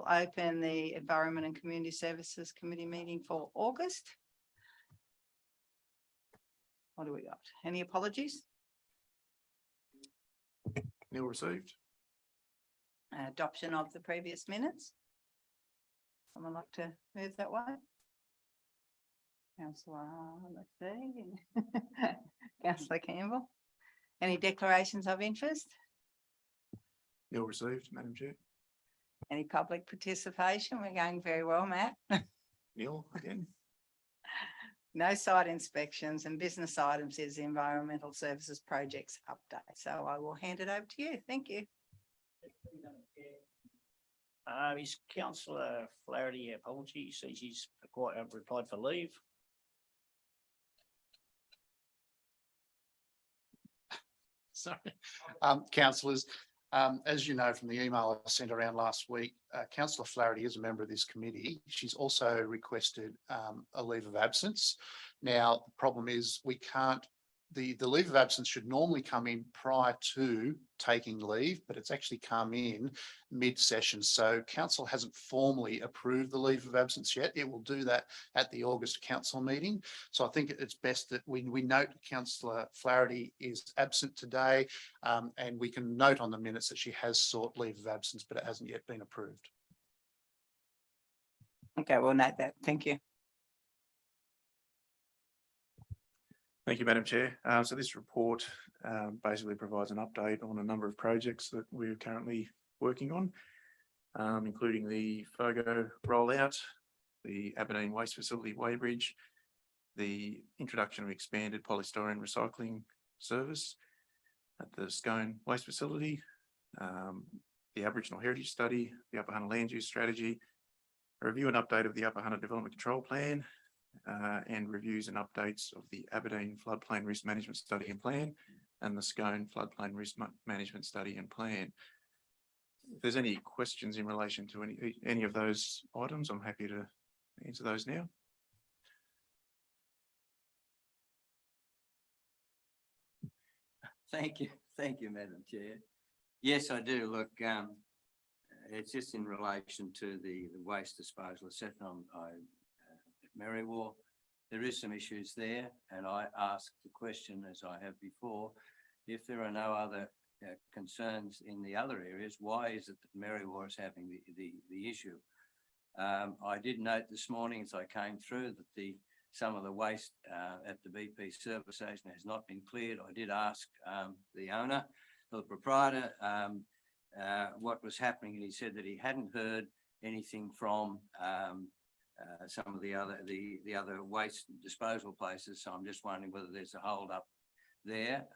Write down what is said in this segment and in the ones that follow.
will open the Environment and Community Services Committee meeting for August. What do we got? Any apologies? Nil received. Adoption of the previous minutes. Someone like to move that way? Councillor, let's see. Councillor Campbell. Any declarations of interest? Nil received, Madam Chair. Any public participation? We're going very well, Matt. Nil again. No site inspections, and business items is the Environmental Services Projects update. So I will hand it over to you. Thank you. Is Councillor Flaherty, apology, says she's replied for leave. Sorry, councillors, as you know from the email I sent around last week, Councillor Flaherty is a member of this committee. She's also requested a leave of absence. Now, the problem is we can't, the leave of absence should normally come in prior to taking leave, but it's actually come in mid-session. So council hasn't formally approved the leave of absence yet. It will do that at the August council meeting. So I think it's best that we note Councillor Flaherty is absent today, and we can note on the minutes that she has sought leave of absence, but it hasn't yet been approved. Okay, we'll note that. Thank you. Thank you, Madam Chair. So this report basically provides an update on a number of projects that we're currently working on, including the FOGO rollout, the Aberdeen Waste Facility Weybridge, the introduction of expanded polystyrene recycling service at the Scone Waste Facility, the Aboriginal Heritage Study, the Upper Hunter Land Use Strategy, a review and update of the Upper Hunter Development Control Plan, and reviews and updates of the Aberdeen Floodplain Risk Management Study and Plan and the Scone Floodplain Risk Management Study and Plan. If there's any questions in relation to any of those items, I'm happy to answer those now. Thank you, Madam Chair. Yes, I do. Look, it's just in relation to the waste disposal, etc. Merriwar, there is some issues there, and I asked the question, as I have before, if there are no other concerns in the other areas, why is it that Merriwar is having the issue? I did note this morning as I came through that some of the waste at the BP service station has not been cleared. I did ask the owner, the proprietor, what was happening, and he said that he hadn't heard anything from some of the other waste disposal places. So I'm just wondering whether there's a hold up there.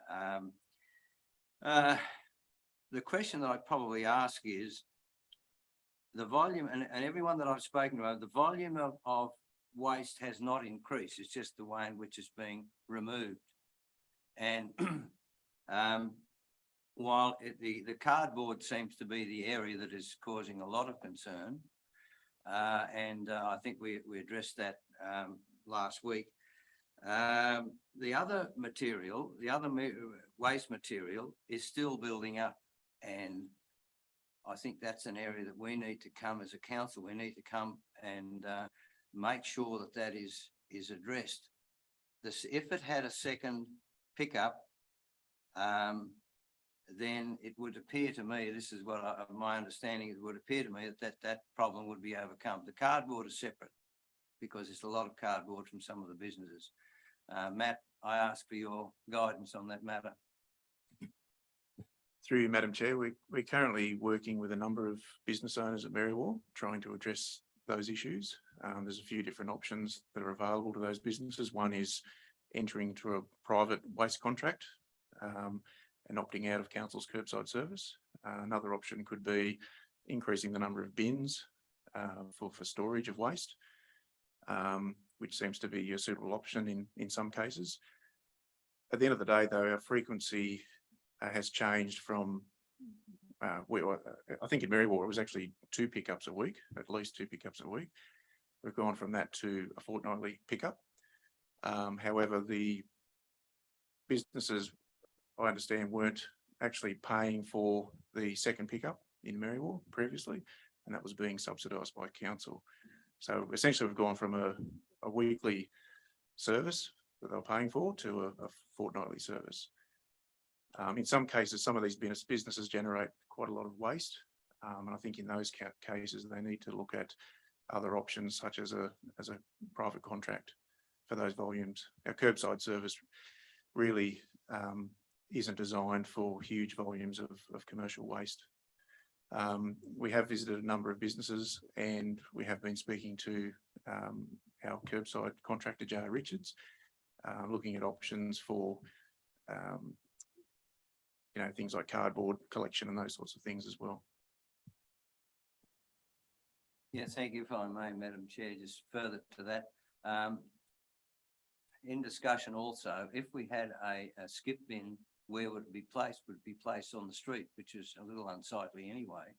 The question that I'd probably ask is the volume, and everyone that I've spoken to, the volume of waste has not increased. It's just the way in which it's being removed. And while the cardboard seems to be the area that is causing a lot of concern, and I think we addressed that last week. The other material, waste material is still building up, and I think that's an area that we need to come as a council. We need to come and make sure that that is addressed. If it had a second pickup, then it would appear to me, this is what my understanding, it would appear to me that problem would be overcome. The cardboard is separate because it's a lot of cardboard from some of the businesses. Matt, I ask for your guidance on that matter. Through you, Madam Chair, we're currently working with a number of business owners at Merriwar trying to address those issues. There's a few different options that are available to those businesses. One is entering into a private waste contract and opting out of council's curbside service. Another option could be increasing the number of bins for storage of waste, which seems to be a suitable option in some cases. At the end of the day, though, our frequency has changed from, I think in Merriwar it was actually 2 pickups a week, at least 2 pickups a week. We've gone from that to a fortnightly pickup. However, the businesses, I understand, weren't actually paying for the second pickup in Merriwar previously. and that was being subsidised by council. So essentially, we've gone from a weekly service that they were paying for to a fortnightly service. In some cases, some of these businesses generate quite a lot of waste. And I think in those cases, they need to look at other options such as a private contract for those volumes. Our curbside service really isn't designed for huge volumes of commercial waste. We have visited a number of businesses, and we have been speaking to our curbside contractor, J. Richards, looking at options for things like cardboard collection and those sorts of things as well. Yeah, thank you, if I may, Madam Chair, just further to that. In discussion also, if we had a skip bin, where would it be placed? Would it be placed on the street, which is a little unsightly anyway?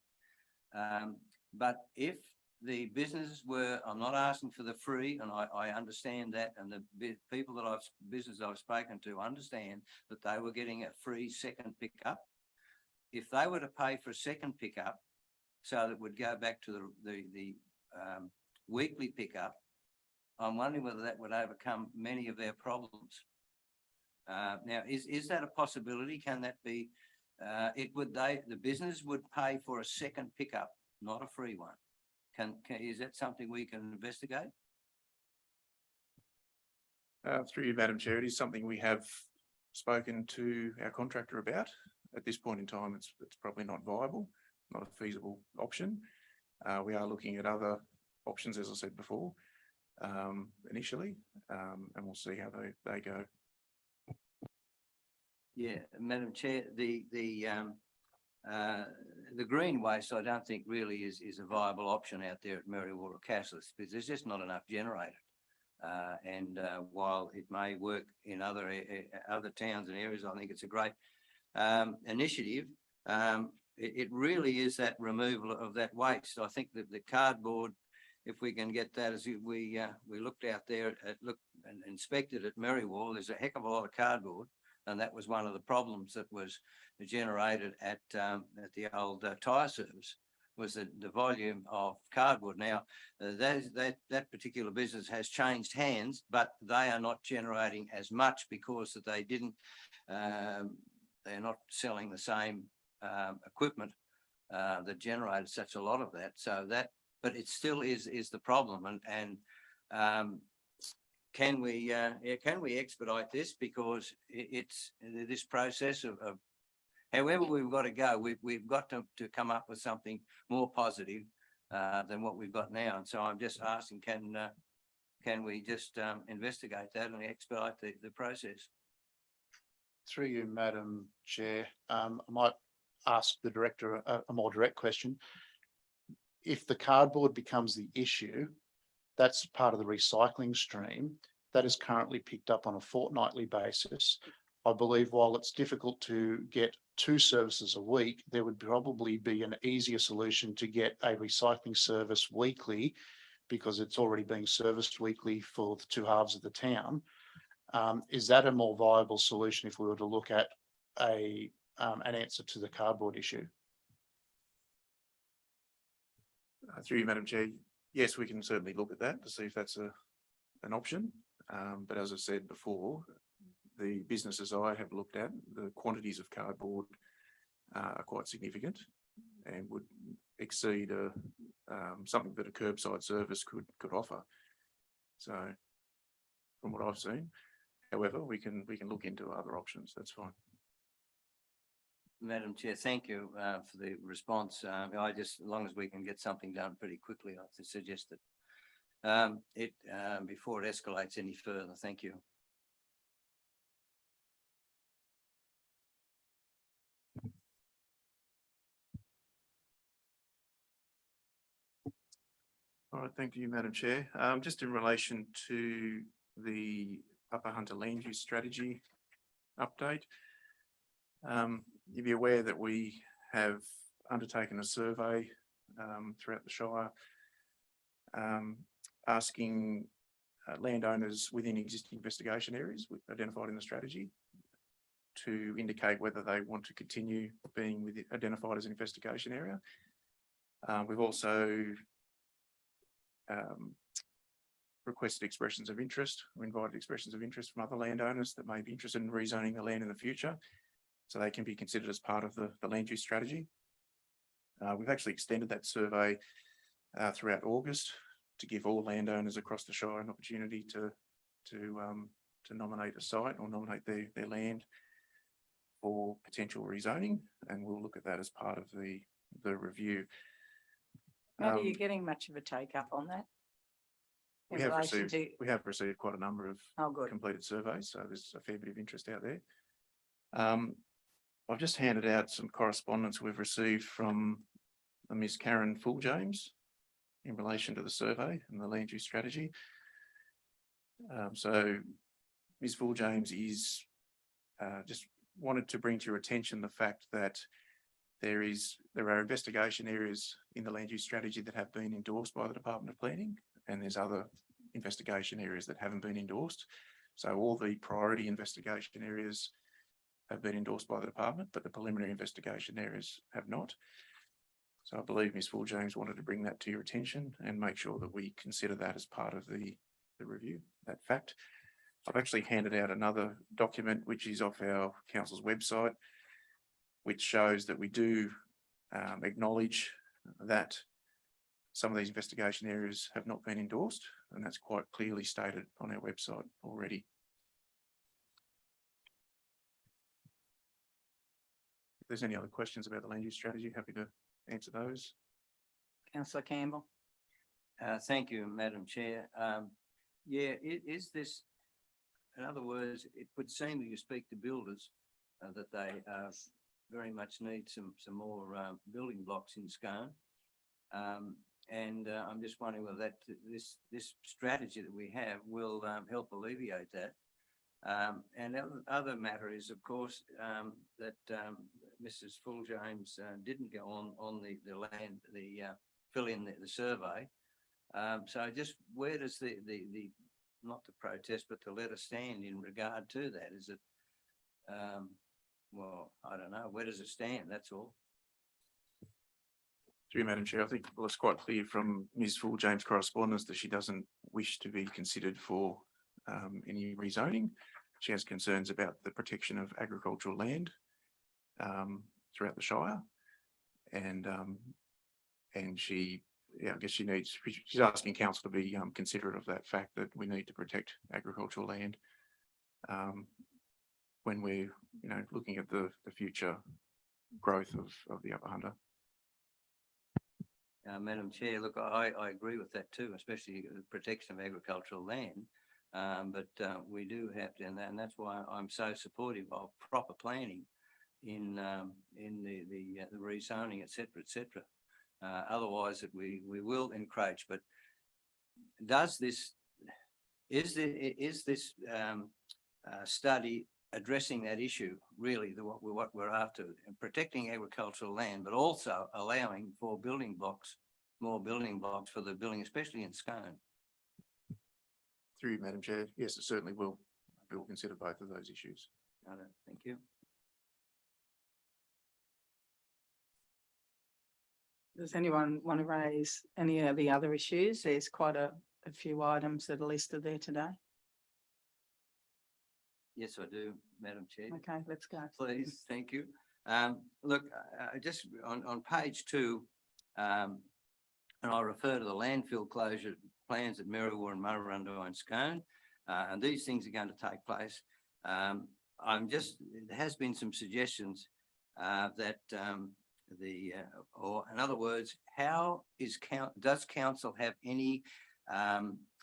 But if the businesses were, I'm not asking for the free, and I understand that, and the people that businesses I've spoken to understand that they were getting a free second pickup. If they were to pay for a second pickup, so that would go back to the weekly pickup, I'm wondering whether that would overcome many of their problems. Now, is that a possibility? Can that be? The business would pay for a second pickup, not a free one. Is that something we can investigate? Through you, Madam Chair, it is something we have spoken to our contractor about. At this point in time, it's probably not viable, not a feasible option. We are looking at other options, as I said before, initially, and we'll see how they go. Yeah, Madam Chair, the green waste, I don't think really is a viable option out there at Merriwa or Cassilis, because there's just not enough generated. And while it may work in other towns and areas, I think it's a great initiative. It really is that removal of that waste. I think that the cardboard, if we can get that, as we looked out there, and inspected at Merriwa, there's a heck of a lot of cardboard. And that was one of the problems that was generated at the old tyre service, was the volume of cardboard. Now, that particular business has changed hands, but they are not generating as much because that they didn't, they're not selling the same equipment that generated such a lot of that. So that, but it still is the problem. And can we expedite this, because it's this process of however we've got to go, we've got to come up with something more positive than what we've got now. And so I'm just asking, can we just investigate that and expedite the process? Through you, Madam Chair, I might ask the director a more direct question. If the cardboard becomes the issue, that's part of the recycling stream that is currently picked up on a fortnightly basis. I believe while it's difficult to get 2 services a week, there would probably be an easier solution to get a recycling service weekly, because it's already being serviced weekly for the 2 halves of the town. Is that a more viable solution if we were to look at an answer to the cardboard issue? Through you, Madam Chair, yes, we can certainly look at that to see if that's an option. But as I said before, the businesses I have looked at, the quantities of cardboard are quite significant and would exceed something that a curbside service could offer. So, from what I've seen, however, we can look into other options. That's fine. Madam Chair, thank you for the response. As long as we can get something done pretty quickly, I suggest that before it escalates any further. Thank you. All right, thank you, Madam Chair. Just in relation to the Upper Hunter Land Use Strategy update, you'll be aware that we have undertaken a survey throughout the Shire, asking landowners within existing investigation areas identified in the strategy to indicate whether they want to continue being identified as an investigation area. We've also requested expressions of interest. We invited expressions of interest from other landowners that may be interested in rezoning the land in the future, so they can be considered as part of the land use strategy. We've actually extended that survey throughout August to give all landowners across the Shire an opportunity to nominate a site or nominate their land for potential rezoning, and we'll look at that as part of the review. Matt, are you getting much of a take up on that? In We have relation received, to- we have received quite a number of Oh, good. completed surveys, so there's a fair bit of interest out there. I've just handed out some correspondence we've received from Ms. Karen Full-James in relation to the survey and the land use strategy. So Ms. Full-James is just wanted to bring to your attention the fact that there are investigation areas in the land use strategy that have been endorsed by the Department of Planning, and there's other investigation areas that haven't been endorsed. So all the priority investigation areas have been endorsed by the department, but the preliminary investigation areas have not. So I believe Ms. Full-James wanted to bring that to your attention and make sure that we consider that as part of the review, that fact. I've actually handed out another document which is off our council's website, which shows that we do acknowledge that some of these investigation areas have not been endorsed, and that's quite clearly stated on our website already. If there's any other questions about the land use strategy, happy to answer those. Councillor Campbell. Thank you, Madam Chair. Yeah, is this, in other words, it would seem that you speak to builders that they very much need some more building blocks in Scone. And I'm just wondering whether this strategy that we have will help alleviate that. And the other matter is, of course, that Mrs. Full-James didn't go on the land, fill in the survey. So just where does the not the protest, but the letter stand in regard to that? Is it, well, I don't know, where does it stand? That's all. Through you, Madam Chair, I think it's quite clear from Ms. Full-James' correspondence that she doesn't wish to be considered for any rezoning. She has concerns about the protection of agricultural land throughout the Shire, and she, yeah, I guess she's asking council to be considerate of that fact that we need to protect agricultural land when we're, looking at the future growth of the Upper Hunter. Madam Chair, look, I agree with that too, especially the protection of agricultural land. But we do have to, and that's why I'm so supportive of proper planning in the rezoning, et cetera. Otherwise, we will encroach. But is this study addressing that issue really? What we're after, protecting agricultural land, but also allowing for building blocks, more building blocks for the building, especially in Scone. Through you, Madam Chair, yes, it certainly will. We will consider both of those issues. Thank you. Does anyone want to raise any of the other issues? There's quite a few items that are listed there today. Yes, I do, Madam Chair. Okay, let's go. Please, thank you. Look, just on page 2, and I refer to the landfill closure plans at Merriwa and Murrurundi and Scone, and these things are going to take place. There has been some suggestions that or in other words, does council have any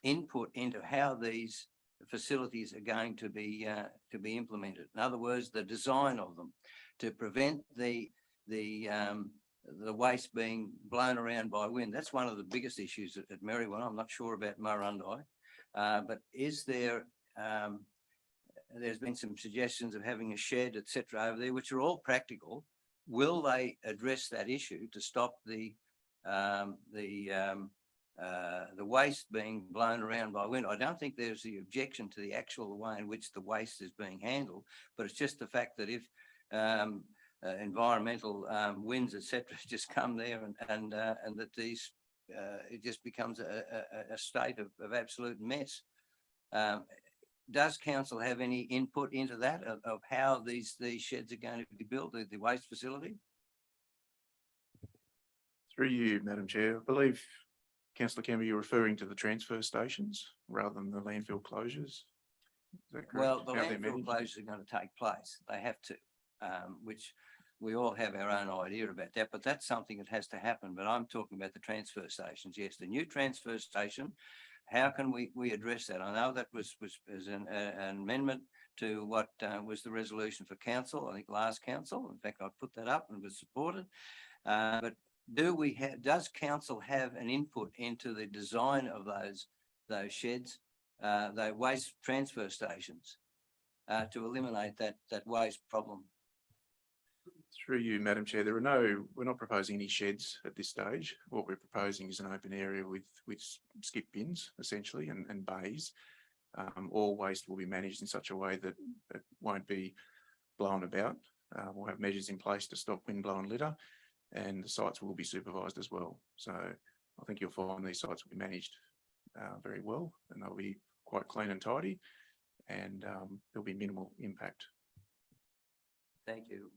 input into how these facilities are going to be implemented? In other words, the design of them to prevent the waste being blown around by wind. That's one of the biggest issues at Merriwa. I'm not sure about Murrurundi, but is there? There's been some suggestions of having a shed, etc., over there, which are all practical. Will they address that issue to stop the waste being blown around by wind? I don't think there's the objection to the actual way in which the waste is being handled, but it's just the fact that if environmental winds, etc., just come there and that these it just becomes a state of absolute mess. Does council have any input into that of how these sheds are going to be built, the waste facility? Through you, Madam Chair, I believe councillor Kemba, you're referring to the transfer stations rather than the landfill closures. Is that correct? Well, the How they're landfill managed? closures are going to take place. They have to, which we all have our own idea about that, but that's something that has to happen. But I'm talking about the transfer stations. Yes, the new transfer station. How can we address that? I know that was an amendment to what was the resolution for council, I think last council. In fact, I put that up and was supported. But does council have an input into the design of those sheds, the waste transfer stations, to eliminate that waste problem? Through you, Madam Chair, we're not proposing any sheds at this stage. What we're proposing is an open area with skip bins essentially and bays. All waste will be managed in such a way that it won't be blown about. We'll have measures in place to stop wind blown litter, and the sites will be supervised as well. So I think you'll find these sites will be managed very well, and they'll be quite clean and tidy, and there'll be minimal impact. Thank you.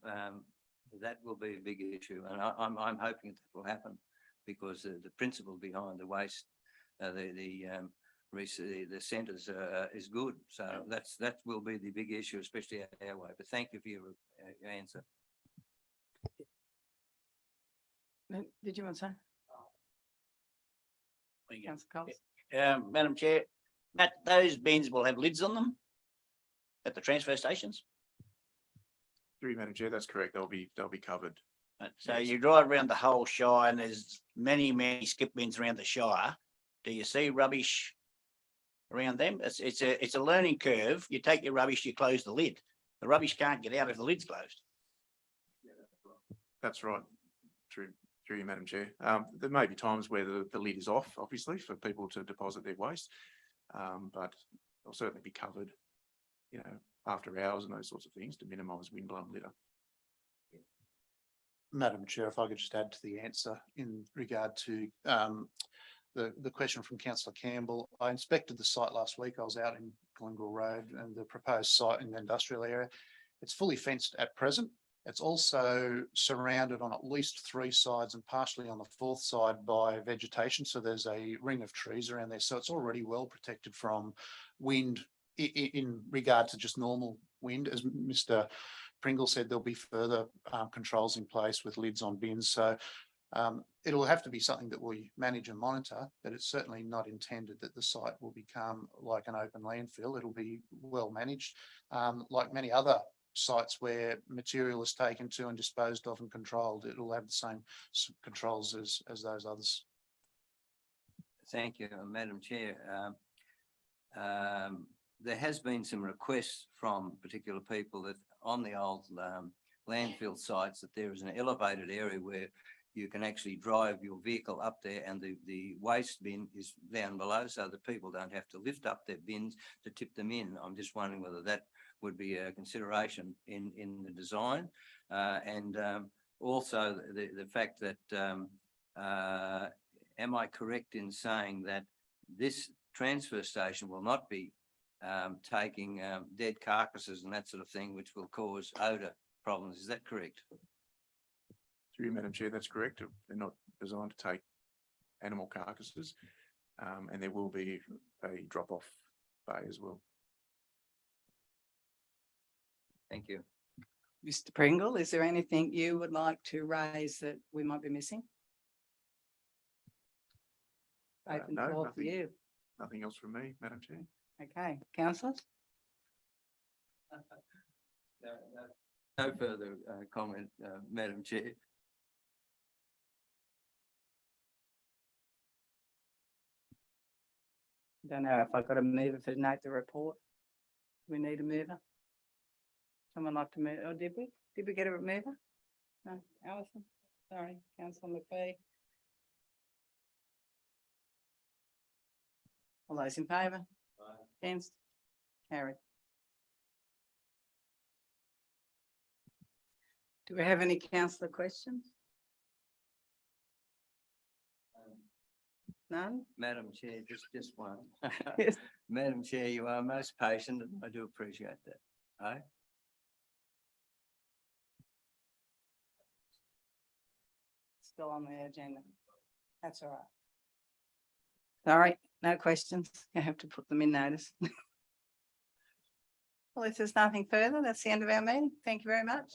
That will be a big issue, and I'm hoping that will happen, because the principle behind the waste, the centres is good. So that will be the big issue, especially our way. But thank you for your answer. Did you want to say? There you go. Councillor Coles? Madam Chair, Matt, those bins will have lids on them at the transfer stations. Through you, Madam Chair, that's correct. They'll be covered. So Yes. you drive around the whole Shire and there's many skip bins around the Shire. Do you see rubbish around them? It's a learning curve. You take your rubbish, you close the lid. The rubbish can't get out if the lid's closed. That's right. Through you, Madam Chair. There may be times where the lid is off, obviously, for people to deposit their waste, but they'll certainly be covered, after hours and those sorts of things to minimise windblown litter. Madam Chair, if I could just add to the answer in regard to the question from councillor Campbell. I inspected the site last week. I was out in Glengall Road and the proposed site in the industrial area. It's fully fenced at present. It's also surrounded on at least 3 sides and partially on the 4th side by vegetation. So there's a ring of trees around there. So it's already well protected from wind in regard to just normal wind. As Mr. Pringle said, there'll be further controls in place with lids on bins. So it'll have to be something that we manage and monitor, but it's certainly not intended that the site will become like an open landfill. It'll be well managed, like many other sites where material is taken to and disposed of and controlled. It'll have the same controls as those others. Thank you, Madam Chair. There has been some requests from particular people that on the old landfill sites that there is an elevated area where you can actually drive your vehicle up there and the waste bin is down below, so that people don't have to lift up their bins to tip them in. I'm just wondering whether that would be a consideration in the design, and also the fact that am I correct in saying that this transfer station will not be taking dead carcasses and that sort of thing, which will cause odour problems? Is that correct? Through you, Madam Chair, that's correct. They're not designed to take animal carcasses, and there will be a drop-off bay as well. Thank you. Mr. Pringle, is there anything you would like to raise that we might be missing? Open No, floor for nothing. you. Nothing else from me, Madam Chair. Okay, councillors? No further comment, Madam Chair. Don't know if I've got a mover for note the report. We need a mover. Someone like to move, or did we? Did we get a mover? No, Alison, sorry, councillor McPhee. All those in favour? Against? Carried. Do we have any councillor questions? None? Madam Chair, just one. Yes. Madam Chair, you are most patient, and I do appreciate that. Aye? Still on the agenda. That's all right. Sorry, no questions. You have to put them in notice. Well, if there's nothing further, that's the end of our meeting. Thank you very much.